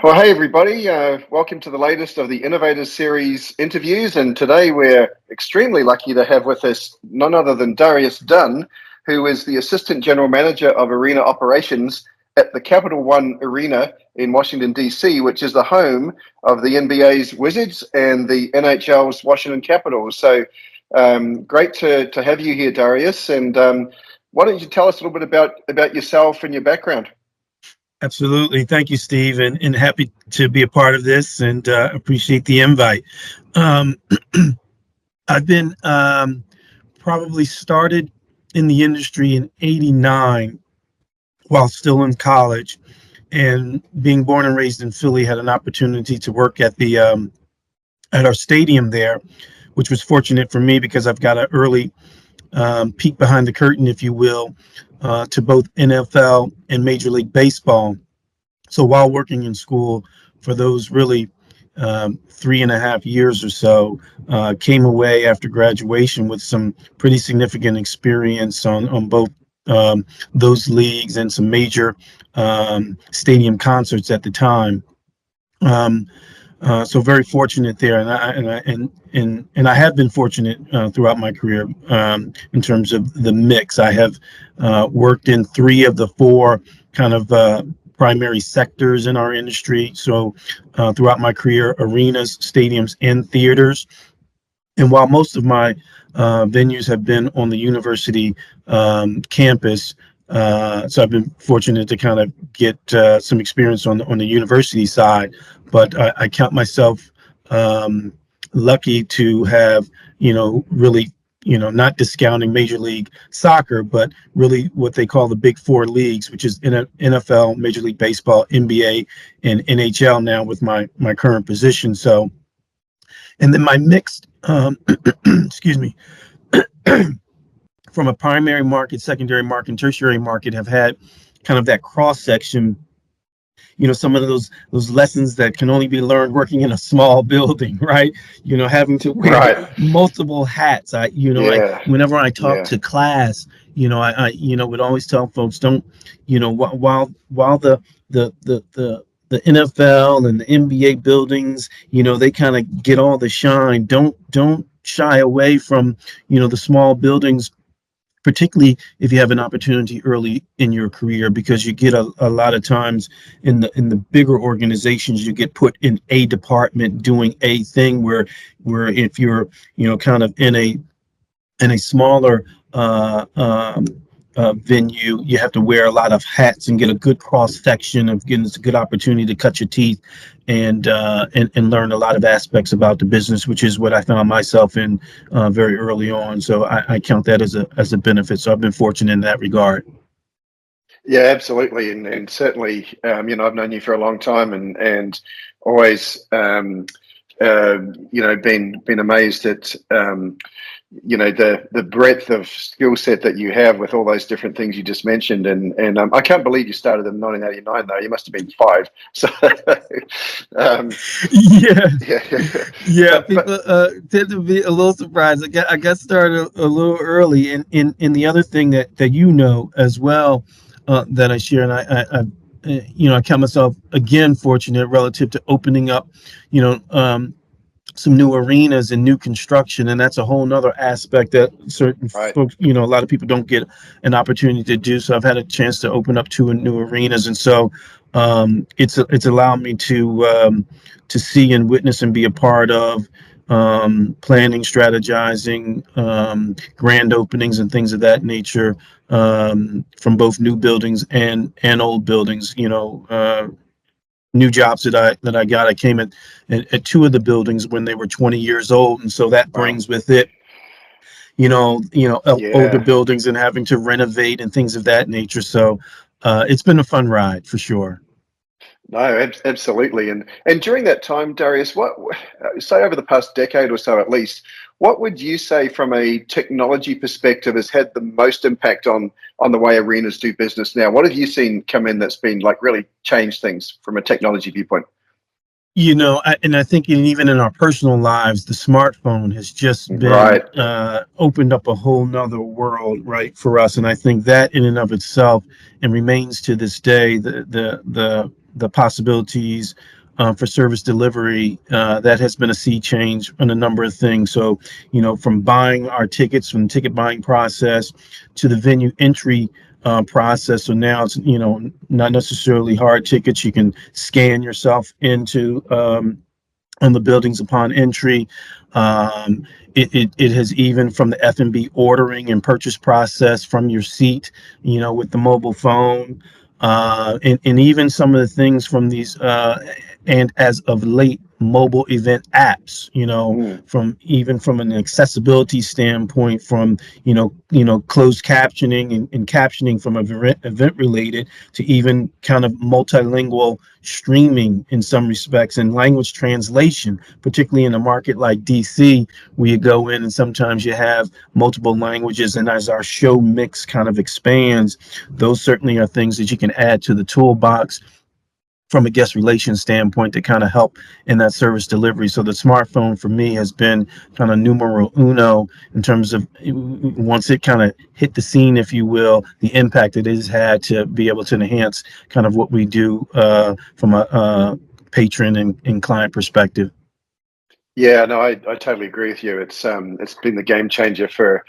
Well, hey everybody, welcome to the latest of the Innovators Series interviews. And today we're extremely lucky to have with us none other than Darius Dunn, who is the Assistant General Manager of Arena Operations at the Capital One Arena in Washington, D.C., which is the home of the NBA's Wizards and the NHL's Washington Capitals. So great to have you here, Darius. And why don't you tell us a little bit about yourself and your background? Absolutely. Thank you, Steve, and happy to be a part of this and appreciate the invite. Um, I've been probably started in the industry in '89 while still in college, and being born and raised in Philly, had an opportunity to work at the at our stadium there, which was fortunate for me because I've got an early peek behind the curtain, if you will, to both NFL and Major League Baseball. So while working in school for those really 3.5 years or so, came away after graduation with some pretty significant experience on both those leagues and some major stadium concerts at the time. Um, so very fortunate there, and I have been fortunate throughout my career in terms of the mix. I have worked in three of the four kind of primary sectors in our industry. So throughout my career, arenas, stadiums, and theaters. And while most of my venues have been on the university campus, so I've been fortunate to kind of get some experience on the university side. But I count myself lucky to have, really, not discounting Major League Soccer, but really what they call the Big Four leagues, which is NFL, Major League Baseball, NBA, and NHL now with my current position. So, and then my mixed, excuse me, from a primary market, secondary market, and tertiary market have had kind of that cross section. Some of those lessons that can only be learned working in a small building, right? Having to wear Right. multiple hats. Yeah. Whenever I talk Yeah. to class, I would always tell folks, don't, while the NFL and the NBA buildings, they kind of get all the shine. Don't shy away from, the small buildings, particularly if you have an opportunity early in your career, because you get a lot of times in the bigger organizations, you get put in a department doing a thing where if you're kind of in a smaller venue, you have to wear a lot of hats and get a good cross section of getting a good opportunity to cut your teeth and learn a lot of aspects about the business, which is what I found myself in very early on. So I count that as a benefit. So I've been fortunate in that regard. Yeah, absolutely, and certainly, I've known you for a long time, and always, been amazed at, the breadth of skill set that you have with all those different things you just mentioned, and I can't believe you started in 1989 though. You must have been 5. So, um, Yeah, yeah, yeah. but People tend to be a little surprised. I got started a little early, and the other thing that as well, that I share, and I count myself again fortunate relative to opening up, you know, um, some new arenas and new construction, and that's a whole nother aspect that certain right, folks, a lot of people don't get an opportunity to do. So I've had a chance to open up two new arenas, and so it's allowed me to see and witness and be a part of planning, strategizing, grand openings, and things of that nature, from both new buildings and old buildings. New jobs that I got. I came at two of the buildings when they were 20 years old, and so that wow, brings with it, older yeah. buildings and having to renovate and things of that nature. So it's been a fun ride for sure. No, absolutely. And during that time, Darius, what say over the past decade or so at least, what would you say from a technology perspective has had the most impact on the way arenas do business now? What have you seen come in that's been like really changed things from a technology viewpoint? And I think even in our personal lives, the smartphone has just been Right. opened up a whole nother world, right, for us. And I think that in and of itself, and remains to this day, the the possibilities for service delivery. That has been a sea change on a number of things. So, from buying our tickets, from the ticket buying process to the venue entry process. So now it's, not necessarily hard tickets. You can scan yourself into on the buildings upon entry. It has, even from the F&B ordering and purchase process from your seat, with the mobile phone, and even some of the things from these, and as of late, mobile event apps, Mm. from an accessibility standpoint, from, closed captioning and captioning from event related to even kind of multilingual streaming in some respects, and language translation, particularly in a market like DC, where you go in and sometimes you have multiple languages. And as our show mix kind of expands, those certainly are things that you can add to the toolbox from a guest relations standpoint to kind of help in that service delivery. So the smartphone for me has been kind of numero uno in terms of, once it kind of hit the scene, if you will, the impact it has had to be able to enhance kind of what we do from a patron and client perspective. Yeah, no, I totally agree with you. It's been the game changer for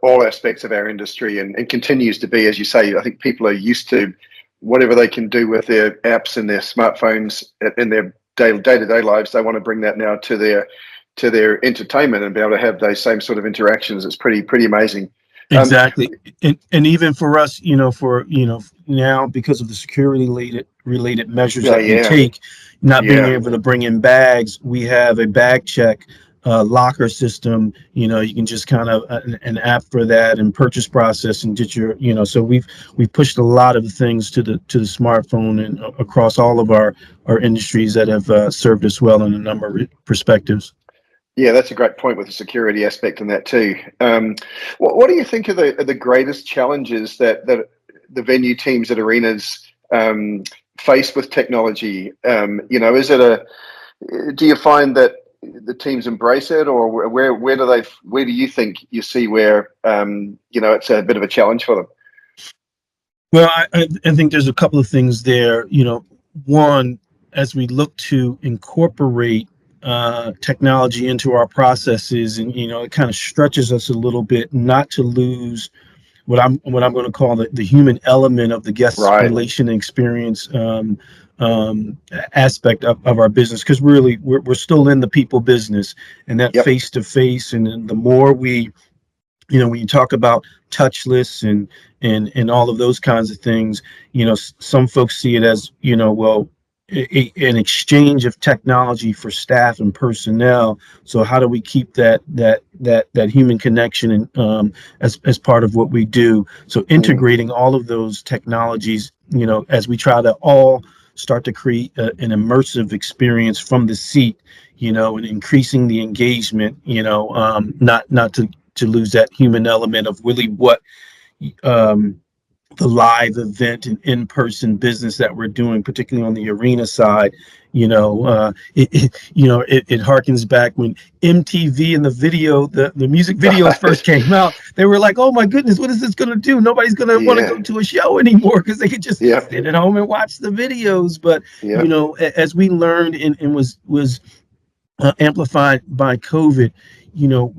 all aspects of our industry, and continues to be. As you say, I think people are used to whatever they can do with their apps and their smartphones in their day-to-day lives. They want to bring that now to their entertainment and be able to have those same sort of interactions. It's pretty amazing. Exactly. And even for us, now, because of the security related measures Yeah, that we yeah, take, not being yeah. able to bring in bags, we have a bag check locker system. You can just kind of an app for that, and purchase process, and get your, so we've pushed a lot of things to the smartphone, and across all of our industries that have served us well in a number of perspectives. Yeah, that's a great point with the security aspect in that too. What do you think are the greatest challenges that the venue teams at arenas face with technology? Is it do you find that the teams embrace it, or where do you think you see where it's a bit of a challenge for them? Well, I think there's a couple of things there. One, as we look to incorporate technology into our processes, and it kind of stretches us a little bit, not to lose what I'm going to call the human element of the guest Right. relation and experience aspect of our business, because really we're still in the people business, and that Yep. face to face. And then the more we, when you talk about touchless and all of those kinds of things, some folks see it as, well, an exchange of technology for staff and personnel. So how do we keep that human connection, and as part of what we do? So Mm. integrating all of those technologies, as we try to all start to create an immersive experience from the seat, and increasing the engagement, not to lose that human element of really what um, the live event and in-person business that we're doing, particularly on the arena side. It harkens back when MTV and the music videos first Right. came out. They were like, oh my goodness, what is this going to do? Nobody's going to want to Yeah. go to a show anymore, because they could just Yep. sit at home and watch the videos. But Yep. as we learned, and was amplified by COVID, you know,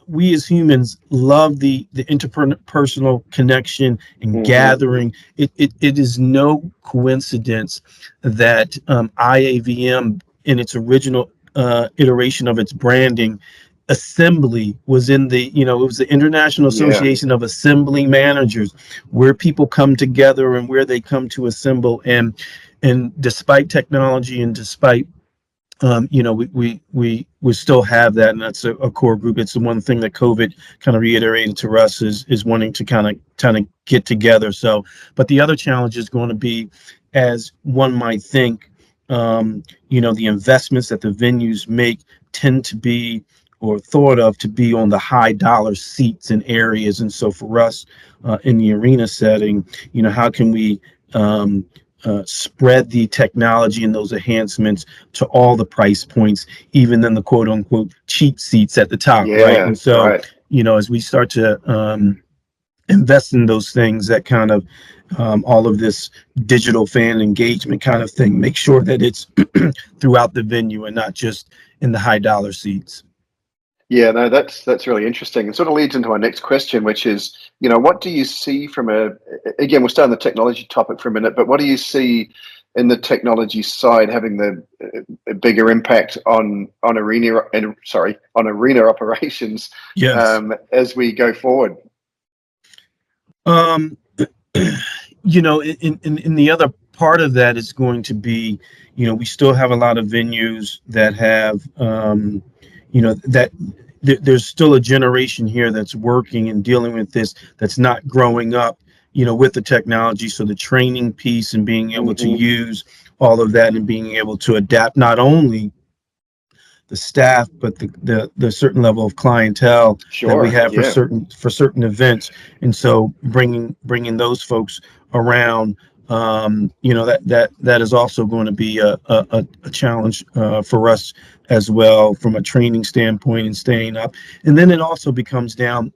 we as humans love the interpersonal connection and Hmm. gathering. It is no coincidence that IAVM, in its original iteration of its branding, assembly was in the, it was the International Yeah. Association of Assembly Managers, where people come together and where they come to assemble. And despite technology, and despite we still have that, and that's a core group. It's the one thing that COVID kind of reiterated to us, is wanting to kind of get together. So, but the other challenge is going to be, as one might think, the investments that the venues make tend to be, or thought of to be, on the high dollar seats and areas. And so for us, in the arena setting, how can we spread the technology and those enhancements to all the price points, even in the quote unquote cheap seats at the top, right? Yeah. And so, Right. as we start to invest in those things, that kind of all of this digital fan engagement kind of thing. Make sure that it's throughout the venue and not just in the high dollar seats. Yeah, no, that's really interesting, and sort of leads into my next question, which is, what do you see from again, we'll stay on the technology topic for a minute, but what do you see in the technology side having the a bigger impact on arena operations Yes. as we go forward? Um, in the other part of that is going to be, we still have a lot of venues that have, that there's still a generation here that's working and dealing with this, that's not growing up, with the technology. So the training piece and being able to Hmm. use all of that and being able to adapt not only the staff, but the certain level of clientele that we Sure. have Yeah. for certain events. And so bringing those folks around, that is also going to be a challenge for us as well from a training standpoint and staying up. And then it also becomes down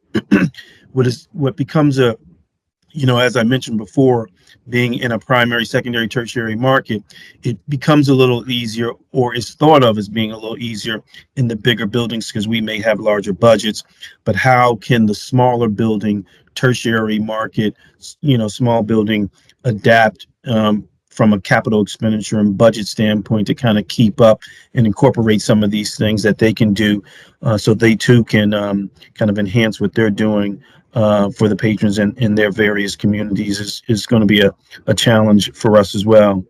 what becomes as I mentioned before, being in a primary, secondary, tertiary market, it becomes a little easier, or is thought of as being a little easier in the bigger buildings because we may have larger budgets. But how can the smaller building, tertiary market, small building adapt from a capital expenditure and budget standpoint to kind of keep up and incorporate some of these things that they can do, so they too can kind of enhance what they're doing for the patrons in their various communities is going to be a challenge for us as well.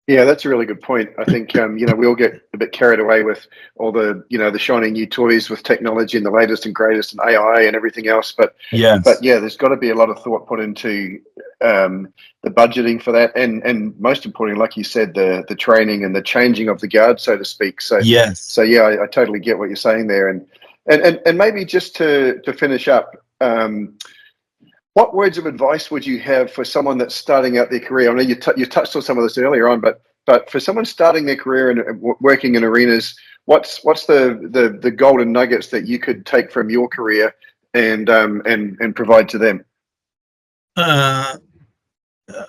Yeah, that's a really good point. I think we all get a bit carried away with all the shiny new toys with technology and the latest and greatest and AI and everything else. But Yes. yeah, there's got to be a lot of thought put into the budgeting for that, and most importantly, like you said, the training and the changing of the guard, so to speak. Yes. So yeah, I totally get what you're saying there, and maybe just to finish up. What words of advice would you have for someone that's starting out their career? I know you touched on some of this earlier on, but for someone starting their career and working in arenas, what's the golden nuggets that you could take from your career and provide to them? Uh,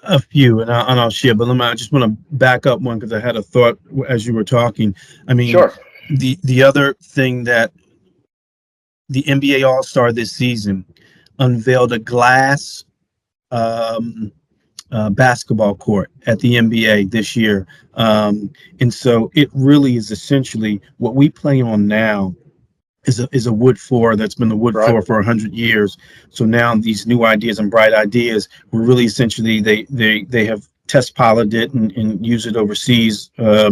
a few, and I'll share, but I just want to back up one because I had a thought as you were talking. I mean, Sure. the other thing that the NBA All Star this season unveiled a glass um, basketball court at the NBA this year. And so it really is essentially what we play on now is a wood floor that's been the wood Right. floor for 100 years. So now these new ideas and bright ideas were really essentially they have test piloted it and use it overseas. A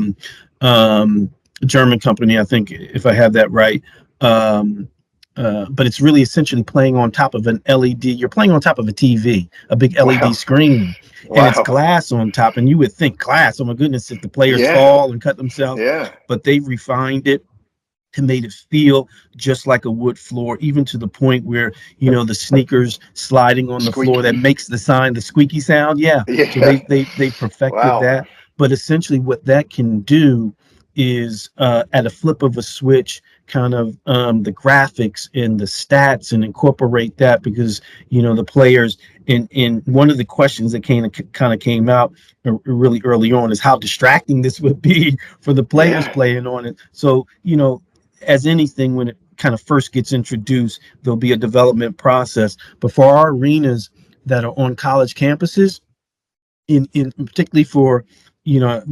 German company, I think, if I have that right. Um, but it's really essentially playing on top of an LED. You're playing on top of a TV, a big LED Wow. screen, and it's Wow. glass on top. And you would think glass, oh my goodness, if the players Yeah. fall and cut themselves, Yeah. but they refined it and made it feel just like a wood floor, even to the point where the sneakers sliding on the floor that Squeaky. makes the squeaky sound. Yeah, so Yeah. they perfected Wow. that. But essentially, what that can do is at a flip of a switch, kind of the graphics and the stats, and incorporate that because the players. In one of the questions that kind of came out really early on is how distracting this would be for the players Yeah. playing on it. So as anything, when it kind of first gets introduced, there'll be a development process. But for our arenas that are on college campuses, in particularly for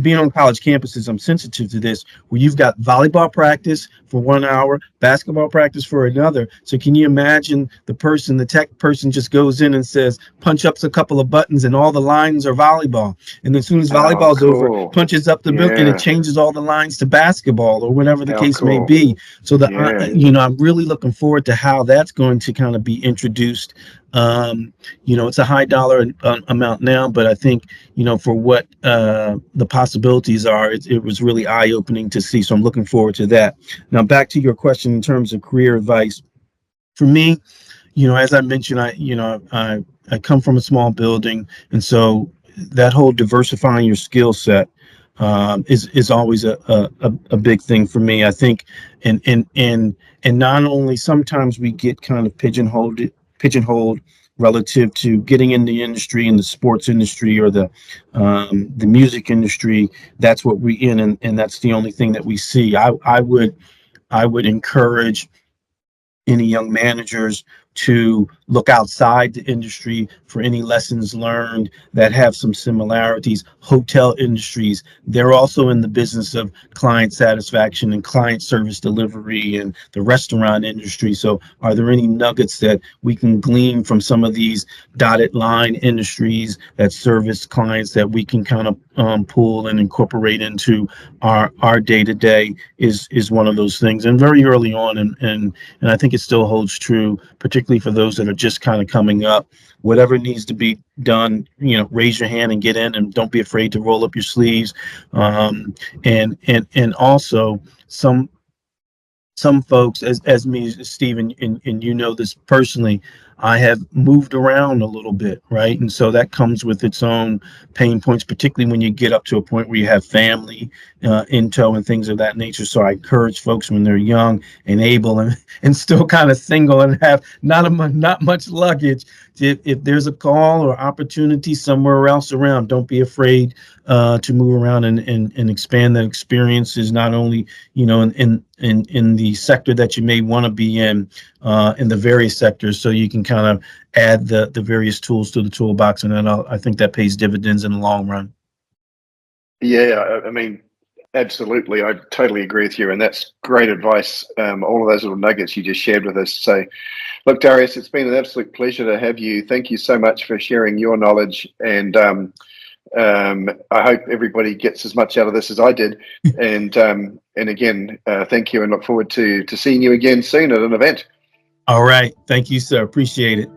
being on college campuses, I'm sensitive to this, where you've got volleyball practice for 1 hour, basketball practice for another. So can you imagine the tech person just goes in and says punch up a couple of buttons and all the lines are volleyball, and then as soon as Oh, volleyball's over, cool. punches up the bill and it Yeah. changes all the lines to basketball or whatever the How case may cool. be. So Yeah. I'm really looking forward to how that's going to kind of be introduced. It's a high dollar amount now, but I think for what the possibilities are, it was really eye-opening to see. So I'm looking forward to that. Now, back to your question in terms of career advice. For me, as I mentioned, I come from a small building, and so that whole diversifying your skill set is always a big thing for me. I think, and not only sometimes we get kind of pigeonholed relative to getting in the industry, in the sports industry or the music industry. That's what we in, and that's the only thing that we see. I would encourage any young managers to look outside the industry for any lessons learned that have some similarities. Hotel industries, they're also in the business of client satisfaction and client service delivery, and the restaurant industry. So are there any nuggets that we can glean from some of these dotted line industries that service clients that we can kind of pull and incorporate into our day to day is one of those things. And very early on, and I think it still holds true, particularly for those that are just kind of coming up. Whatever needs to be done, raise your hand and get in, and don't be afraid to roll up your sleeves. And also some folks, as me, Stephen, and you know this personally, I have moved around a little bit, right? And so that comes with its own pain points, particularly when you get up to a point where you have family in tow and things of that nature. So I encourage folks when they're young and able and still kind of single and have not much luggage. If there's a call or opportunity somewhere else around, don't be afraid to move around and expand that experiences, not only in the sector that you may want to be in the various sectors, so you can kind of add the various tools to the toolbox, and then I think that pays dividends in the long run. Yeah, I mean, absolutely. I totally agree with you. And that's great advice. All of those little nuggets you just shared with us. So, look, Darius, it's been an absolute pleasure to have you. Thank you so much for sharing your knowledge. And I hope everybody gets as much out of this as I did. And again, thank you, and look forward to seeing you again soon at an event. All right. Thank you, sir. Appreciate it.